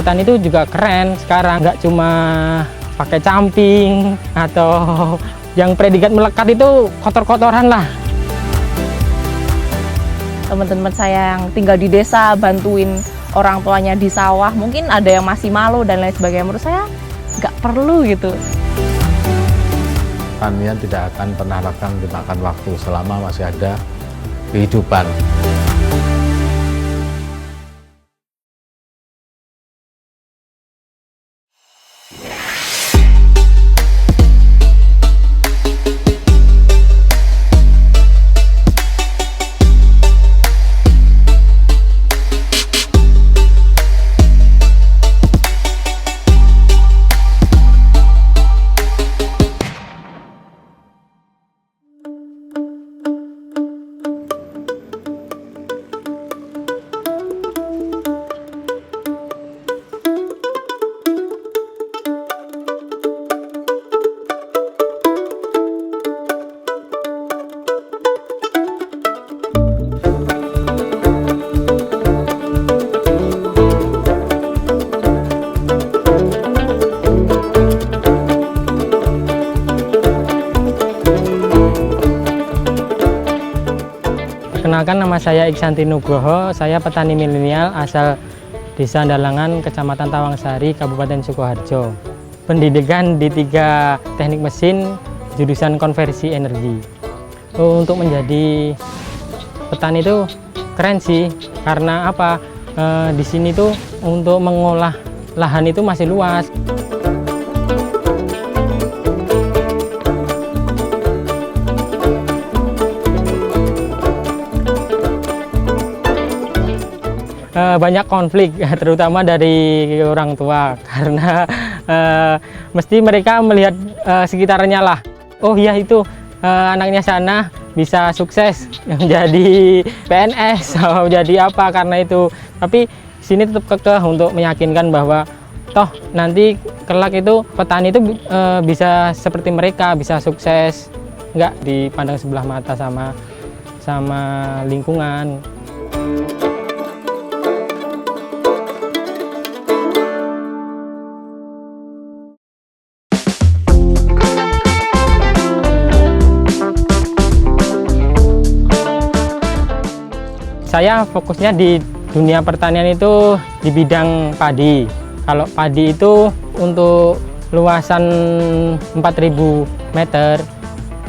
petani itu juga keren sekarang, nggak cuma pakai camping atau yang predikat melekat itu kotor-kotoran lah. Teman-teman saya yang tinggal di desa bantuin orang tuanya di sawah, mungkin ada yang masih malu dan lain sebagainya. Menurut saya nggak perlu gitu. Pertanian tidak akan pernah akan dimakan waktu selama masih ada kehidupan. Perkenalkan, nama saya Iksanti Nugroho, saya petani milenial asal Desa Dalangan, Kecamatan Tawangsari, Kabupaten Sukoharjo. Pendidikan di 3 teknik mesin, jurusan konversi energi. Untuk menjadi petani itu keren sih, karena apa? Di sini tuh untuk mengolah lahan itu masih luas. Banyak konflik, terutama dari orang tua, karena mesti mereka melihat sekitarnya lah. Oh iya, itu anaknya sana bisa sukses menjadi PNS atau jadi apa karena itu. Tapi sini tetap kekeh untuk meyakinkan bahwa toh nanti kelak itu petani itu bisa seperti mereka, bisa sukses, nggak dipandang sebelah mata sama lingkungan. Saya fokusnya di dunia pertanian itu di bidang padi. Kalau padi itu untuk luasan 4.000 meter,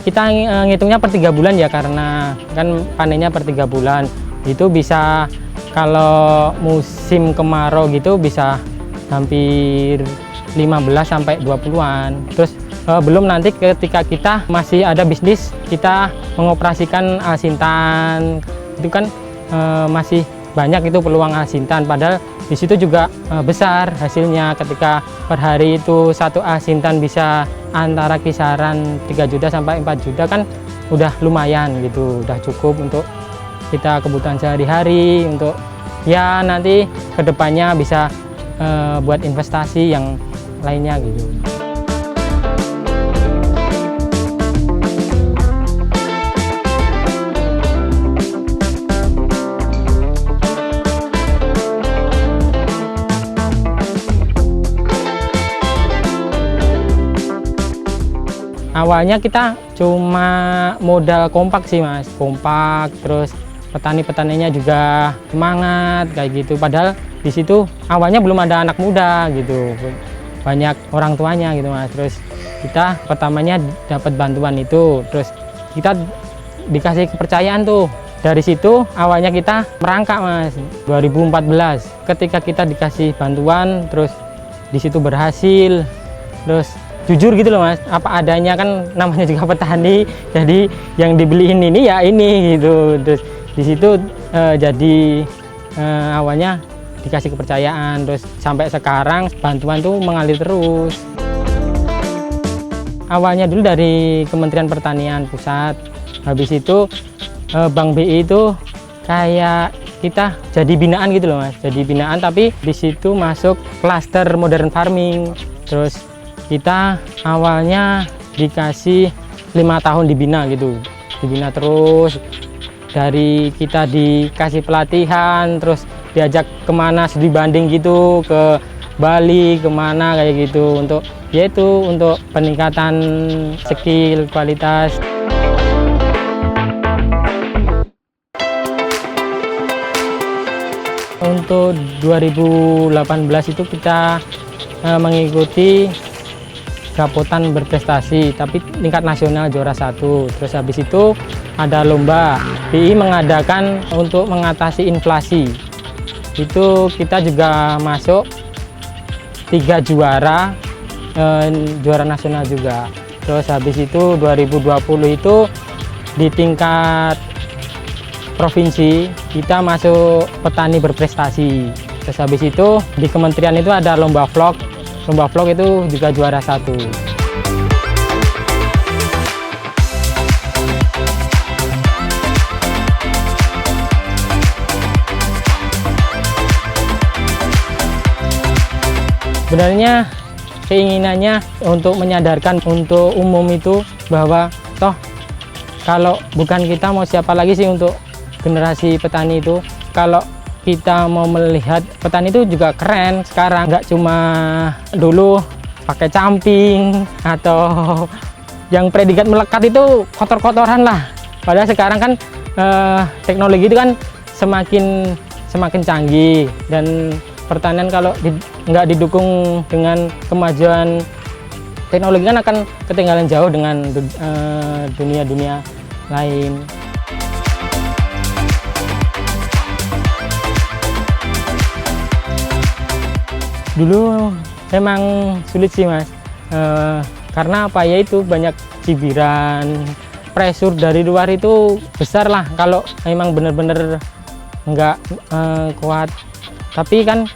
kita ngitungnya per 3 bulan ya, karena kan panennya per 3 bulan. Itu bisa, kalau musim kemarau gitu bisa hampir 15 sampai 20-an. Terus belum nanti ketika kita masih ada bisnis, kita mengoperasikan alsintan, itu kan masih banyak itu peluang alsintan, padahal di situ juga besar hasilnya. Ketika per hari itu 1 alsintan bisa antara kisaran 3 juta sampai 4 juta, kan udah lumayan gitu, udah cukup untuk kita kebutuhan sehari-hari, untuk ya nanti kedepannya bisa buat investasi yang lainnya gitu. Awalnya kita cuma modal kompak sih Mas, kompak, terus petani-petaninya juga semangat kayak gitu. Padahal di situ awalnya belum ada anak muda gitu, banyak orang tuanya gitu Mas. Terus kita pertamanya dapat bantuan itu, terus kita dikasih kepercayaan tuh. Dari situ awalnya kita merangkak Mas, 2014. Ketika kita dikasih bantuan, terus di situ berhasil, terus jujur gitu loh Mas, apa adanya, kan namanya juga petani, jadi yang dibeliin ini ya ini gitu. Terus di situ jadi awalnya dikasih kepercayaan, terus sampai sekarang bantuan tuh mengalir terus. Awalnya dulu dari Kementerian Pertanian Pusat, habis itu Bank BI itu kayak kita jadi binaan gitu loh Mas, jadi binaan, tapi di situ masuk klaster modern farming. Terus kita awalnya dikasih 5 tahun dibina gitu, dibina terus. Dari kita dikasih pelatihan, terus diajak kemana studi banding gitu, ke Bali kemana kayak gitu, untuk yaitu untuk peningkatan skill kualitas. Untuk 2018 itu kita mengikuti Gapotan berprestasi, tapi tingkat nasional juara 1. Terus habis itu ada lomba BI mengadakan untuk mengatasi inflasi. Itu kita juga masuk 3 juara, juara nasional juga. Terus habis itu 2020 itu di tingkat provinsi kita masuk petani berprestasi. Terus habis itu di kementerian itu ada lomba vlog itu juga juara 1. Sebenarnya keinginannya untuk menyadarkan untuk umum itu bahwa toh kalau bukan kita mau siapa lagi sih untuk generasi petani itu. Kalau kita mau melihat petani itu juga keren sekarang, nggak cuma dulu pakai camping atau yang predikat melekat itu kotor-kotoran lah. Padahal sekarang kan teknologi itu kan semakin canggih, dan pertanian kalau nggak didukung dengan kemajuan teknologi kan akan ketinggalan jauh dengan dunia-dunia lain. Dulu memang sulit sih Mas, karena apa ya, itu banyak cibiran, pressure dari luar itu besar lah kalau memang benar-benar nggak kuat. Tapi kan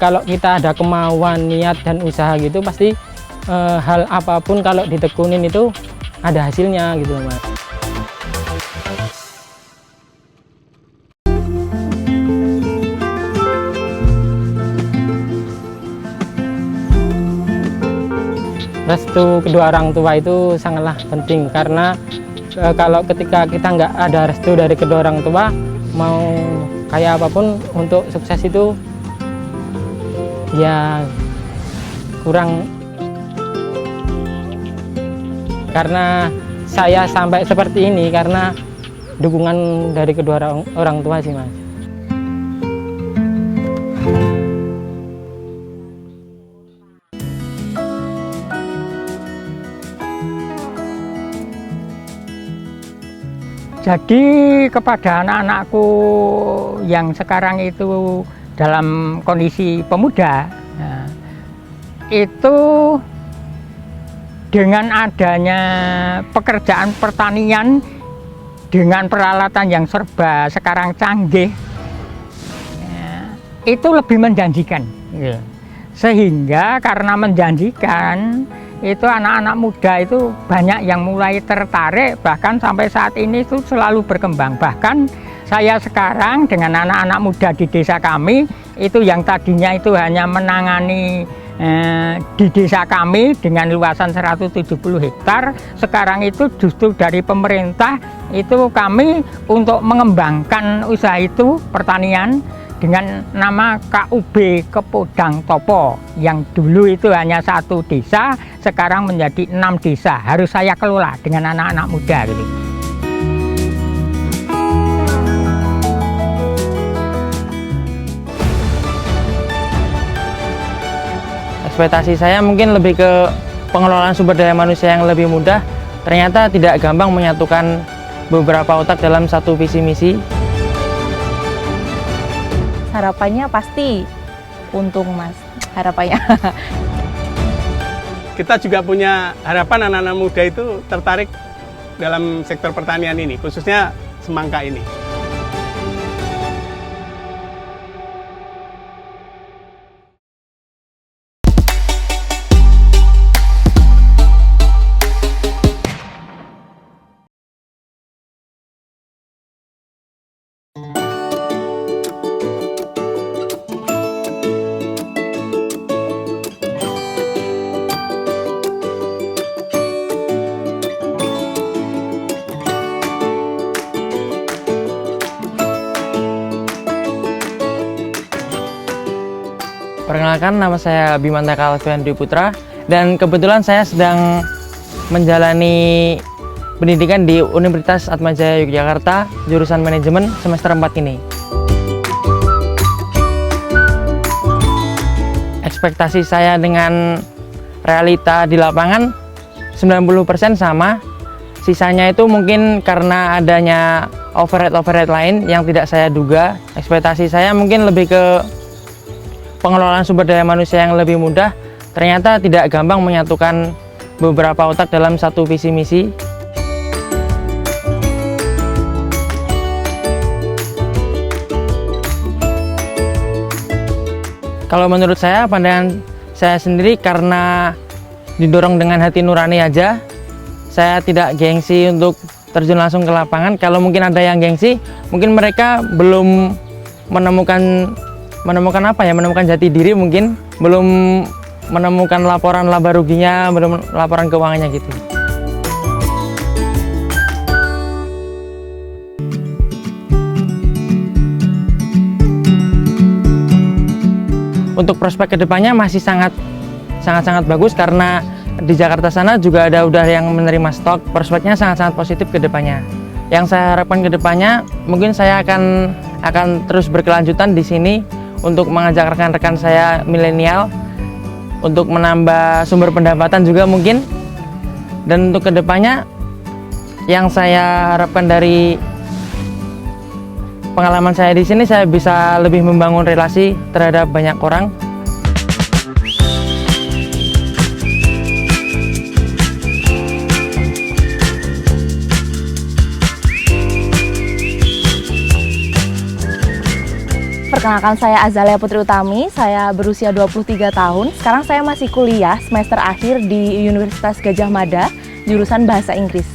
kalau kita ada kemauan, niat dan usaha gitu, pasti hal apapun kalau ditekunin itu ada hasilnya gitu Mas. Restu kedua orang tua itu sangatlah penting, karena kalau ketika kita nggak ada restu dari kedua orang tua, mau kayak apapun untuk sukses itu ya kurang. Karena saya sampai seperti ini karena dukungan dari kedua orang tua sih Mas. Jadi kepada anak-anakku yang sekarang itu dalam kondisi pemuda, nah, itu dengan adanya pekerjaan pertanian dengan peralatan yang serba sekarang canggih, ya, itu lebih menjanjikan. Ya. Sehingga karena menjanjikan, itu anak-anak muda itu banyak yang mulai tertarik, bahkan sampai saat ini itu selalu berkembang. Bahkan saya sekarang dengan anak-anak muda di desa kami itu yang tadinya itu hanya menangani di desa kami dengan luasan 170 hektar, sekarang itu justru dari pemerintah itu kami untuk mengembangkan usaha itu pertanian dengan nama KUB Kepodang Topo, yang dulu itu hanya 1 desa, sekarang menjadi 6 desa, harus saya kelola dengan anak-anak muda gitu. Ekspektasi saya mungkin lebih ke pengelolaan sumber daya manusia yang lebih mudah. Ternyata tidak gampang menyatukan beberapa otak dalam satu visi misi. Harapannya pasti untung Mas, harapannya. Kita juga punya harapan anak-anak muda itu tertarik dalam sektor pertanian ini, khususnya semangka ini. Perkenalkan, nama saya Bimantaka Alfian Dwi Putra, dan kebetulan saya sedang menjalani pendidikan di Universitas Atmajaya Yogyakarta, jurusan manajemen semester 4 ini. Ekspektasi saya dengan realita di lapangan 90% sama, sisanya itu mungkin karena adanya overhead lain yang tidak saya duga. Ekspektasi saya mungkin lebih ke pengelolaan sumber daya manusia yang lebih mudah. Ternyata tidak gampang menyatukan beberapa otak dalam satu visi misi. Kalau menurut saya, pandangan saya sendiri, karena didorong dengan hati nurani aja, saya tidak gengsi untuk terjun langsung ke lapangan. Kalau mungkin ada yang gengsi, mungkin mereka belum menemukan jati diri, mungkin belum menemukan laporan laba ruginya, belum laporan keuangannya gitu. Untuk prospek kedepannya masih sangat bagus, karena di Jakarta sana juga ada udah yang menerima stok. Prospeknya sangat positif kedepannya. Yang saya harapkan kedepannya, mungkin saya akan terus berkelanjutan di sini untuk mengajak rekan-rekan saya milenial untuk menambah sumber pendapatan juga mungkin. Dan untuk kedepannya, yang saya harapkan dari pengalaman saya di sini, saya bisa lebih membangun relasi terhadap banyak orang. Perkenalkan, saya Azalia Putri Utami, saya berusia 23 tahun. Sekarang saya masih kuliah semester akhir di Universitas Gadjah Mada, jurusan Bahasa Inggris.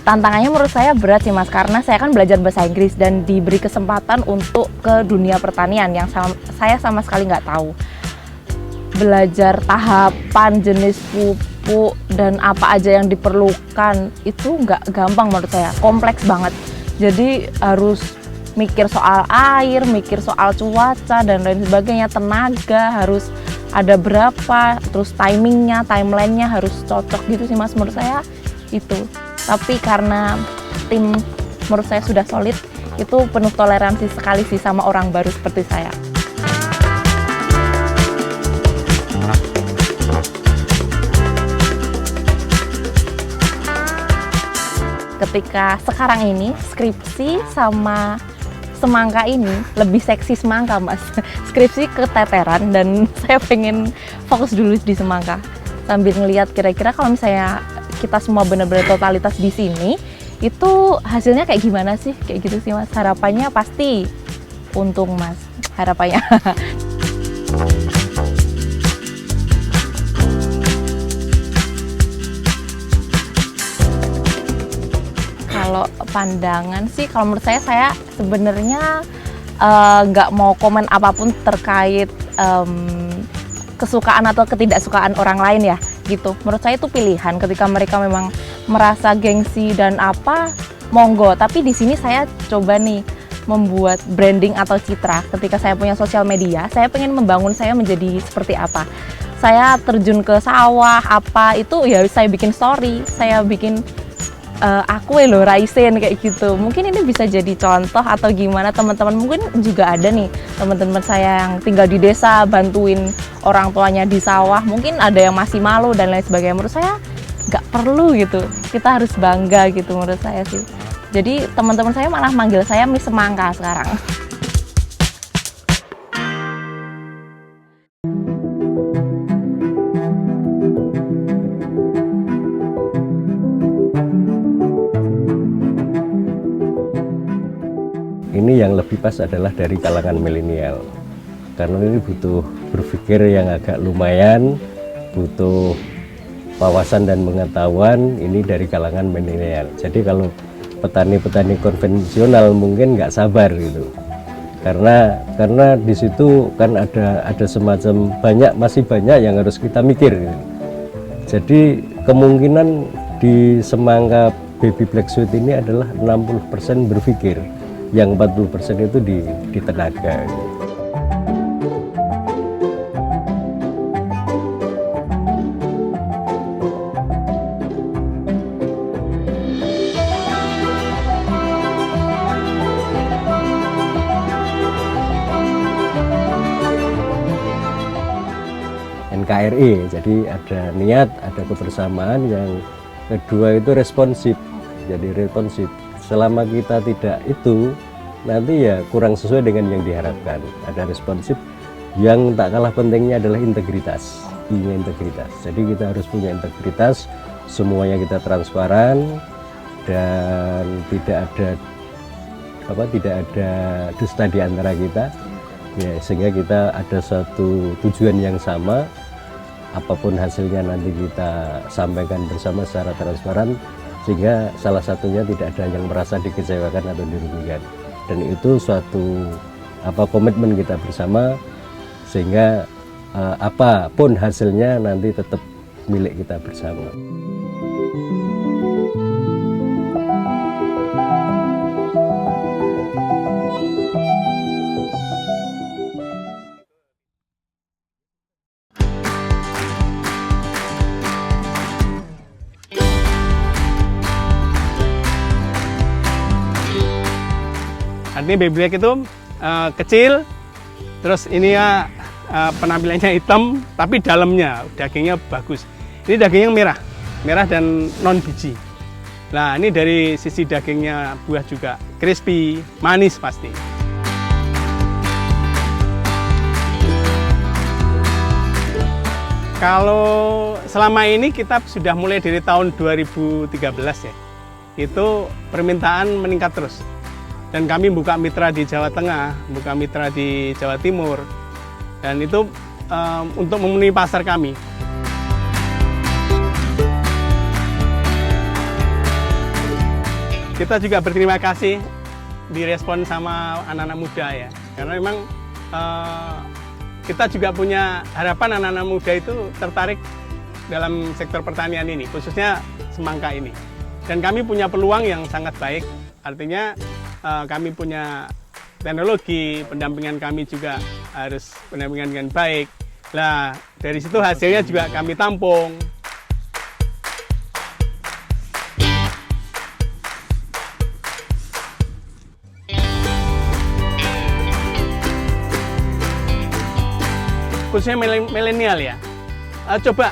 Tantangannya menurut saya berat sih Mas, karena saya kan belajar bahasa Inggris dan diberi kesempatan untuk ke dunia pertanian yang saya sama sekali nggak tahu. Belajar tahapan, jenis pupuk, dan apa aja yang diperlukan itu nggak gampang menurut saya, kompleks banget. Jadi harus mikir soal air, mikir soal cuaca dan lain sebagainya, tenaga harus ada berapa, terus timingnya, timelinenya harus cocok gitu sih Mas menurut saya itu. Tapi karena tim menurut saya sudah solid, itu penuh toleransi sekali sih sama orang baru seperti saya. Ketika sekarang ini skripsi sama semangka ini lebih seksi semangka Mas. Skripsi keteteran dan saya pengen fokus dulu di semangka sambil ngelihat kira-kira kalau misalnya kita semua benar-benar totalitas di sini, itu hasilnya kayak gimana sih? Kayak gitu sih Mas. Harapannya pasti untung Mas, harapannya. Kalau pandangan sih, kalau menurut saya sebenarnya nggak mau komen apapun terkait kesukaan atau ketidaksukaan orang lain ya, gitu. Menurut saya itu pilihan. Ketika mereka memang merasa gengsi dan apa, monggo. Tapi di sini saya coba nih membuat branding atau citra. Ketika saya punya sosial media, saya pengen membangun saya menjadi seperti apa. Saya terjun ke sawah apa itu ya, saya bikin story, saya bikin aku lo Raisen kayak gitu. Mungkin ini bisa jadi contoh atau gimana teman-teman. Mungkin juga ada nih teman-teman saya yang tinggal di desa bantuin orang tuanya di sawah. Mungkin ada yang masih malu dan lain sebagainya. Menurut saya nggak perlu gitu. Kita harus bangga gitu menurut saya sih. Jadi teman-teman saya malah manggil saya Miss Semangka sekarang. Ini yang lebih pas adalah dari kalangan milenial, karena ini butuh berpikir yang agak lumayan, butuh wawasan dan pengetahuan ini dari kalangan milenial. Jadi kalau petani-petani konvensional mungkin nggak sabar gitu, karena di situ kan ada semacam masih banyak yang harus kita mikir gitu. Jadi kemungkinan di semangka baby black sweet ini adalah 60% berpikir, yang 40% itu di tenaga. NKRI, jadi ada niat, ada kebersamaan. Yang kedua itu responsif, jadi responsif. Selama kita tidak itu, nanti ya kurang sesuai dengan yang diharapkan. Ada responsif, yang tak kalah pentingnya adalah integritas. Integritas. Jadi kita harus punya integritas, semuanya kita transparan dan tidak ada dusta di antara kita. Ya, sehingga kita ada satu tujuan yang sama. Apapun hasilnya nanti kita sampaikan bersama secara transparan, sehingga salah satunya tidak ada yang merasa dikecewakan atau dirugikan. Dan itu suatu komitmen kita bersama, sehingga apapun hasilnya nanti tetap milik kita bersama. Artinya baby black itu kecil, terus ini ya penampilannya hitam, tapi dalamnya dagingnya bagus. Ini dagingnya merah dan non biji. Nah, ini dari sisi dagingnya buah juga crispy, manis pasti. Kalau selama ini kita sudah mulai dari tahun 2013 ya, itu permintaan meningkat terus. Dan kami buka mitra di Jawa Tengah, buka mitra di Jawa Timur, dan itu untuk memenuhi pasar kami. Kita juga berterima kasih direspon sama anak-anak muda ya, karena memang kita juga punya harapan anak-anak muda itu tertarik dalam sektor pertanian ini, khususnya semangka ini. Dan kami punya peluang yang sangat baik, artinya kami punya teknologi, pendampingan kami juga harus pendampingan dengan baik. Nah, dari situ hasilnya juga kami tampung. Khususnya milenial ya, coba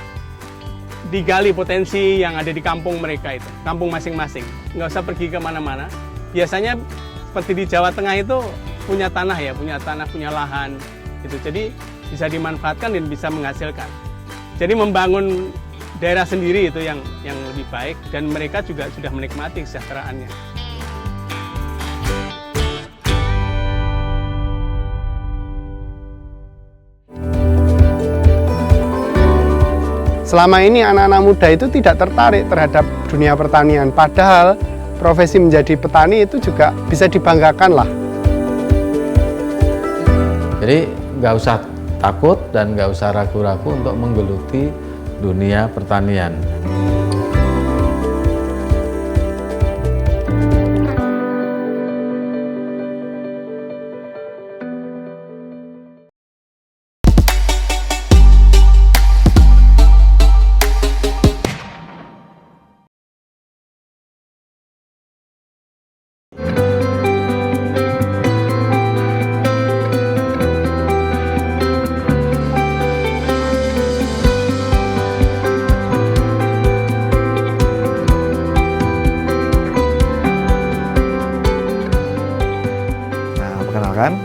digali potensi yang ada di kampung mereka itu, kampung masing-masing. Nggak usah pergi kemana-mana. Biasanya seperti di Jawa Tengah itu punya tanah ya, punya lahan gitu. Jadi bisa dimanfaatkan dan bisa menghasilkan. Jadi membangun daerah sendiri itu yang lebih baik, dan mereka juga sudah menikmati kesejahteraannya. Selama ini anak-anak muda itu tidak tertarik terhadap dunia pertanian, padahal profesi menjadi petani itu juga bisa dibanggakan lah. Jadi nggak usah takut dan nggak usah ragu-ragu untuk menggeluti dunia pertanian.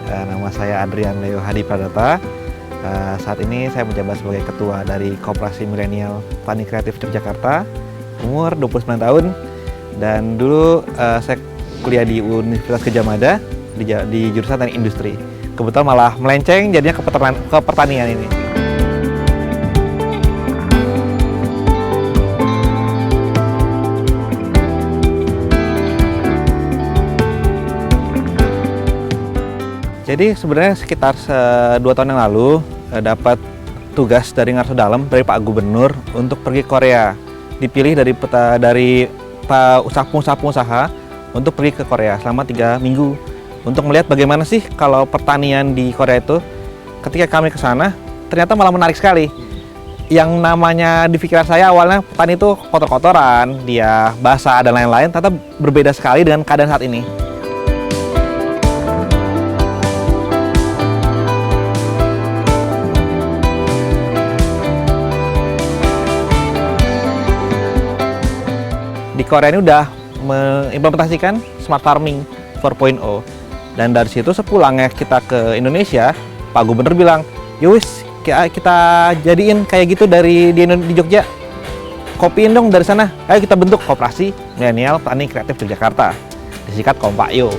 Nama saya Adrian Leo Hadi Pradata. Saat ini saya menjabat sebagai ketua dari Koperasi Milenial Tani Kreatif Yogyakarta, umur 29 tahun, dan dulu saya kuliah di Universitas Gadjah Mada di jurusan Teknik Industri. Kebetulan malah melenceng jadinya ke pertanian ini. Jadi sebenarnya sekitar 2 tahun yang lalu dapat tugas dari Ngarso Dalem dari Pak Gubernur untuk pergi ke Korea. Dipilih dari pengusaha-pengusaha untuk pergi ke Korea selama 3 minggu untuk melihat bagaimana sih kalau pertanian di Korea itu. Ketika kami ke sana, ternyata malah menarik sekali. Yang namanya di pikiran saya awalnya petani itu kotor-kotoran, dia basah dan lain-lain, ternyata berbeda sekali dengan keadaan saat ini. Di Korea ini udah mengimplementasikan smart farming 4.0, dan dari situ sepulangnya kita ke Indonesia, Pak Gubernur bilang, yowis kita jadiin kayak gitu di Jogja, kopiin dong dari sana, ayo kita bentuk Koperasi Milenial Tani Kreatif Yogyakarta, disingkat Kompakyo.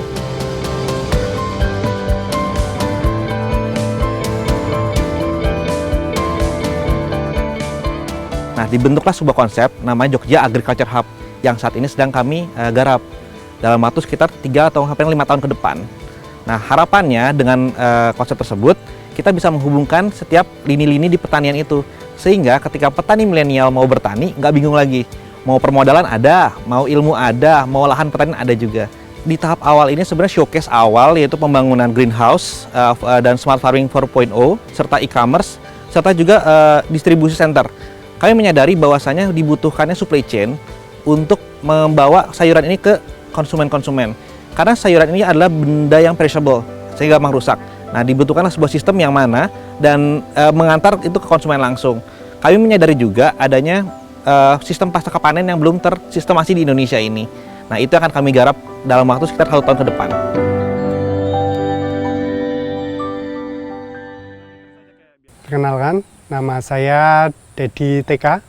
Nah, dibentuklah sebuah konsep namanya Jogja Agriculture Hub yang saat ini sedang kami garap dalam waktu sekitar 3 atau hampir 5 tahun ke depan. Nah, harapannya dengan konsep tersebut kita bisa menghubungkan setiap lini-lini di pertanian itu, sehingga ketika petani milenial mau bertani nggak bingung lagi, mau permodalan ada, mau ilmu ada, mau lahan pertanian ada juga. Di tahap awal ini sebenarnya showcase awal yaitu pembangunan greenhouse dan smart farming 4.0 serta e-commerce serta juga distribusi center. Kami menyadari bahwasanya dibutuhkannya supply chain untuk membawa sayuran ini ke konsumen-konsumen. Karena sayuran ini adalah benda yang perishable, sehingga gampang rusak. Nah, dibutuhkanlah sebuah sistem yang mana dan mengantar itu ke konsumen langsung. Kami menyadari juga adanya sistem pasca panen yang belum tersistemasi di Indonesia ini. Nah, itu akan kami garap dalam waktu sekitar 1 tahun ke depan. Perkenalkan, nama saya Dedi TK.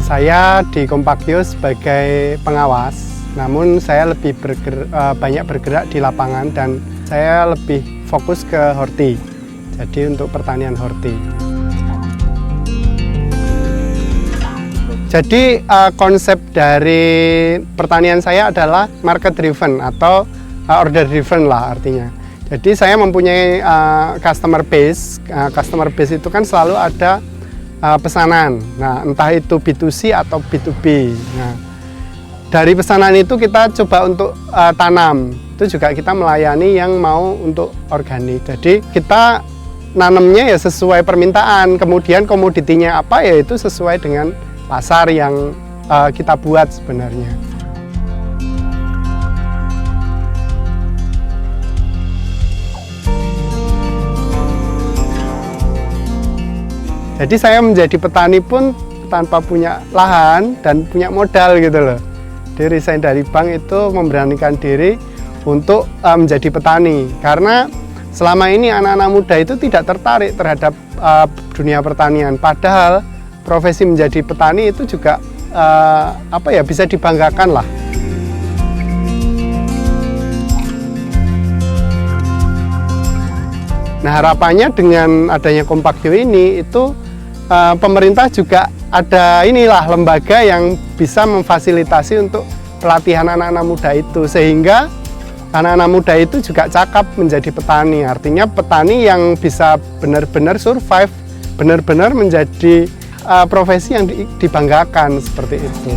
Saya di Kompakyo sebagai pengawas, namun saya lebih banyak bergerak di lapangan dan saya lebih fokus ke horti, jadi untuk pertanian horti. Jadi konsep dari pertanian saya adalah market driven atau order driven lah artinya. Jadi saya mempunyai customer base itu kan selalu ada pesanan. Nah, entah itu B2C atau B2B. Nah, dari pesanan itu kita coba untuk tanam. Itu juga kita melayani yang mau untuk organik. Jadi kita nanamnya ya sesuai permintaan. Kemudian komoditinya apa ya itu sesuai dengan pasar yang kita buat sebenarnya. Jadi saya menjadi petani pun tanpa punya lahan dan punya modal gitu loh. Jadi resign dari bank itu memberanikan diri untuk menjadi petani. Karena selama ini anak-anak muda itu tidak tertarik terhadap dunia pertanian. Padahal profesi menjadi petani itu juga bisa dibanggakan lah. Nah, harapannya dengan adanya Kompakyo ini itu pemerintah juga ada lembaga yang bisa memfasilitasi untuk pelatihan anak-anak muda itu, sehingga anak-anak muda itu juga cakap menjadi petani. Artinya petani yang bisa benar-benar survive, benar-benar menjadi profesi yang dibanggakan seperti itu.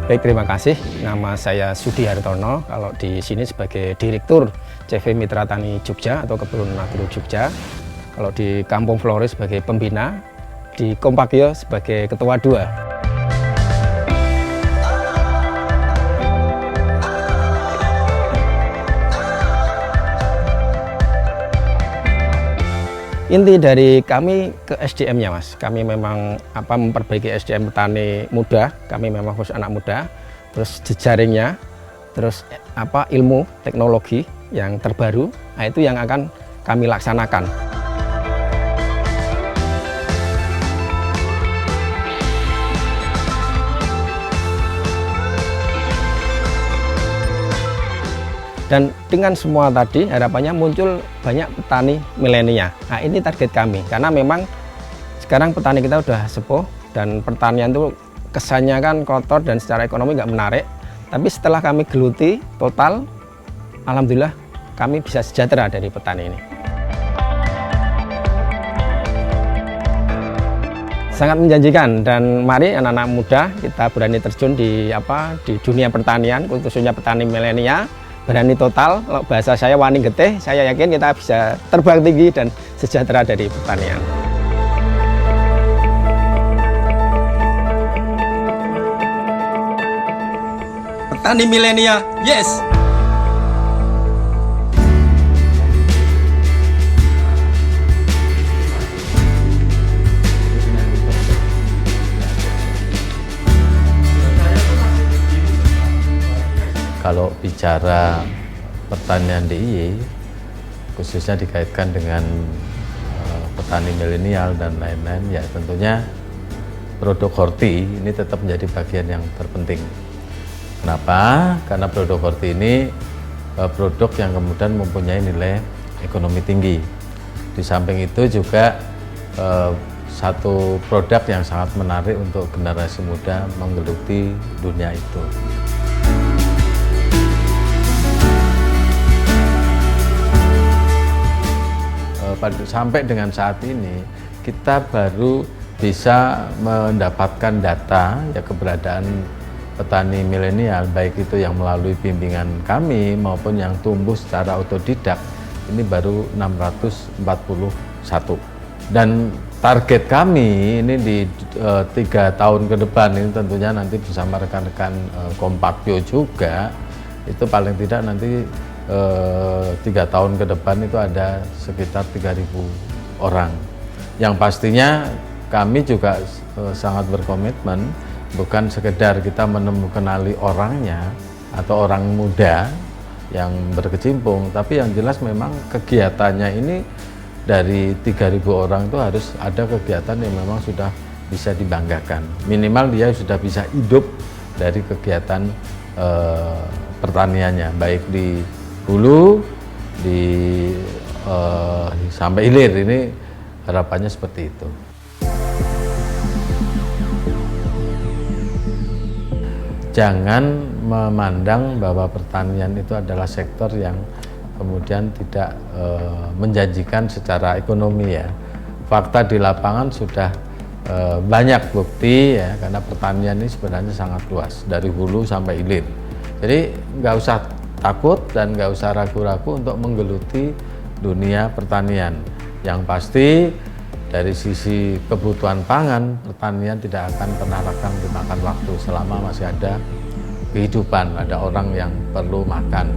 Baik, terima kasih. Nama saya Sudi Hartono. Kalau di sini sebagai Direktur CV Mitra Tani Jogja atau Kebun Agro Jogja. Kalau di Kampung Flores sebagai pembina, di Kompakyo sebagai Ketua 2. Inti dari kami ke SDM-nya, Mas. Kami memang memperbaiki SDM petani muda. Kami memang khusus anak muda. Terus jejaringnya, terus ilmu teknologi yang terbaru. Nah, itu yang akan kami laksanakan. Dan dengan semua tadi harapannya muncul banyak petani milenial. Nah ini target kami karena memang sekarang petani kita udah sepuh dan pertanian itu kesannya kan kotor dan secara ekonomi nggak menarik. Tapi setelah kami geluti total, alhamdulillah kami bisa sejahtera dari petani ini. Sangat menjanjikan dan mari anak-anak muda kita berani terjun di dunia pertanian, khususnya petani milenial. Berani total, kalau bahasa saya wani getih, saya yakin kita bisa terbang tinggi dan sejahtera dari pertanian. Petani milenial, yes! Kalau bicara pertanian DIY, khususnya dikaitkan dengan petani milenial dan lain-lain, ya tentunya produk horti ini tetap menjadi bagian yang terpenting. Kenapa? Karena produk horti ini produk yang kemudian mempunyai nilai ekonomi tinggi. Di samping itu juga satu produk yang sangat menarik untuk generasi muda menggeluti dunia itu. Sampai dengan saat ini kita baru bisa mendapatkan data ya keberadaan petani milenial, baik itu yang melalui bimbingan kami maupun yang tumbuh secara otodidak, ini baru 641. Dan target kami ini di 3 tahun ke depan ini tentunya nanti bersama rekan-rekan Kompakbio juga, itu paling tidak nanti 3 tahun ke depan itu ada sekitar 3.000 orang. Yang pastinya kami juga sangat berkomitmen bukan sekedar kita menemukan orangnya atau orang muda yang berkecimpung, tapi yang jelas memang kegiatannya ini dari 3.000 orang itu harus ada kegiatan yang memang sudah bisa dibanggakan. Minimal dia sudah bisa hidup dari kegiatan pertaniannya, baik di hulu sampai hilir. Ini harapannya seperti itu. Jangan memandang bahwa pertanian itu adalah sektor yang kemudian tidak menjanjikan secara ekonomi ya. Fakta di lapangan sudah banyak bukti ya, karena pertanian ini sebenarnya sangat luas dari hulu sampai hilir. Jadi nggak usah takut dan nggak usah ragu-ragu untuk menggeluti dunia pertanian. Yang pasti dari sisi kebutuhan pangan, pertanian tidak akan pernah akan dimakan waktu selama masih ada kehidupan, ada orang yang perlu makan.